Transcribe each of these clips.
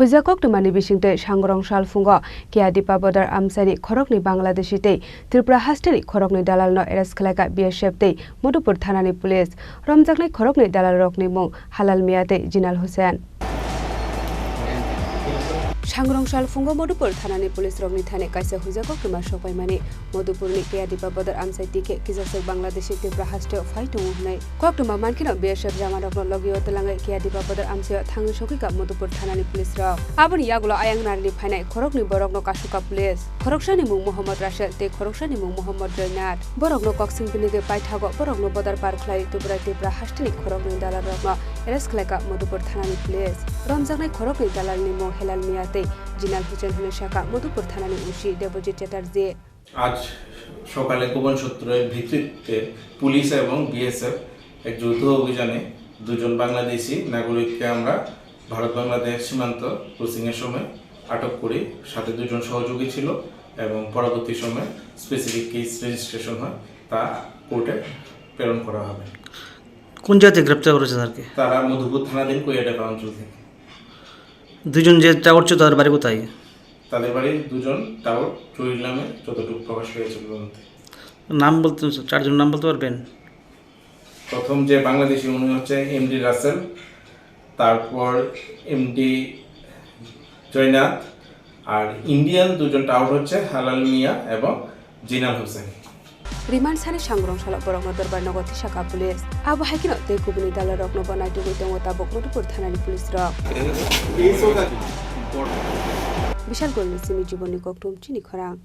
Hujakok Tumani Bishinte Shangrong Shalfungo, Kiadipa Bodar Amsani, Khoroknwi Bangladeshi Day, Tripura Hasteni, Khoroknwi Dalal no Eres Khlaikha BSF Day, Modupur Thanani Police, Ramjakni Khoroknwi Dalal Rokni Mung, Halal Miyate, Jinal Hussein. Shangrong Shalfungo Modupur Thanani Police Rokni Thane Kaisa Hujakok Tuma Shopaimani, Modupurni Kiadipa Bodar Amsai Tike, Kizasek Bangladeshi Tripura Haste Fight Unai, Koktuma Mankino BSF Ramarokno Logio Telangai Kiadipa Bodar Amsai Thang Shokika Modupur Thanani Police Raw. Abun Yagulo Ayang Narli Pine, Khoroknwi Borokno Kashuka Police, Khoroksani Mung Mohammed Rashid, Te Khoroksani Mung Mohammed Joinat, Borokno Coxing Pinige Paitago, Borokno Bodar Park Klai, Tripura Hasteni Khoroknwi Dalal Rokno, Eres Khlaikha Modupur Thanani Police, Ramjakni Khoroknwi Dalal Nimo Helal Miyate, Jinal Hussein Huneshaka, Modupur Thanani Ushi, Deposit Chatarje. আজ সকালে গোপন সূত্রের ভিত্তিতে police এবং BSF এক যৌথ অভিযানে দুজন বাংলাদেশি নাগরিককে আমরা ভারত বাংলাদেশ সীমান্ত ক্রসিং এর সময় আটক করি সাথে দুজন সহযোগী ছিল এবং পরবর্তী সময়ে স্পেসিফিক কেস রেজিস্ট্রেশন হয় তা কোর্টে প্রেরণ করা হবে। কোন জায়গায় গ্রেফতার করেছে তাদেরকে? তারা মধুপুর থানাধীন কোয়াডাপা অঞ্চল থেকে। দুজন যে টাওয়ার ছিল তাদের বাড়ি কোথায়? তাদের বাড়ি দুজন টাওয়ার চুরির নামে যতটুকু প্রকাশ পেয়েছে বলতে। নাম বলতে চারজন নাম বলতে পারবেন? প্রথম যে বাংলাদেশি উনি হচ্ছে এমডি রাসেল, তারপর এমডি জয়নাথ, আর ইন্ডিয়ান দুজন টাওয়ার হচ্ছে হালাল মিয়া এবং জিনাল Hossain. Riman Sane Shangrong Shalak Borokno Darbar Nogoti Shaka Police. Abu Hakino Te Kubini Dalal Rokno Banai to Wita Bok Modupur Thanani Police Rock. Bishal Golni Simi Jiboni Koktum Chini Khorang.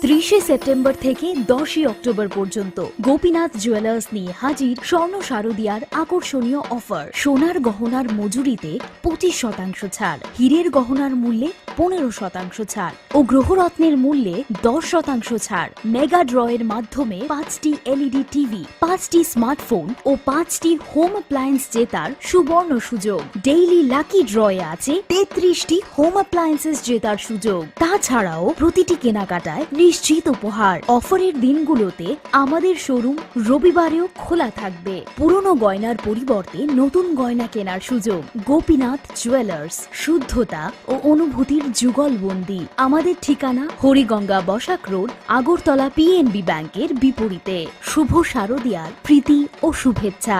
30 September থেকে 10 October পর্যন্ত Gopinath jewellers নিয়ে হাজির স্বর্ণ শারদিয়ার আকর্ষণীয় offer. সোনার গহনার মজুরিতে 25% ছাড়, হীরের গহনার মূল্যে 15% ছাড় ও গ্রহরত্নের মূল্যে 10% ছাড়। মেগা ড্রয়ের মাধ্যমে 5টি এলইডি টিভি, 5টি স্মার্টফোন ও 5টি হোম অ্যাপ্লায়েন্স জেতার সুবর্ণ সুযোগ। ডেইলি লাকি ড্রয়ে আছে 33টি হোম অ্যাপ্লায়েন্সেস জেতার সুযোগ। তাছাড়াও প্রতিটি কেনাকাটায় নিশ্চিত উপহার। অফারের দিনগুলোতে আমাদের শোরুম রবিবারেও খোলা থাকবে। পুরনো গয়নার পরিবর্তে নতুন গয়না কেনার সুযোগ। গোপীনাথ জুয়েলার্স, শুদ্ধতা ও অনুভূতির যুগলবন্দি। আমাদের ঠিকানা হরিগঙ্গা বসাক রোড, আগরতলা পিএনবি ব্যাংকের বিপরীতে। শুভ শারদিয়ার প্রীতি ও শুভেচ্ছা।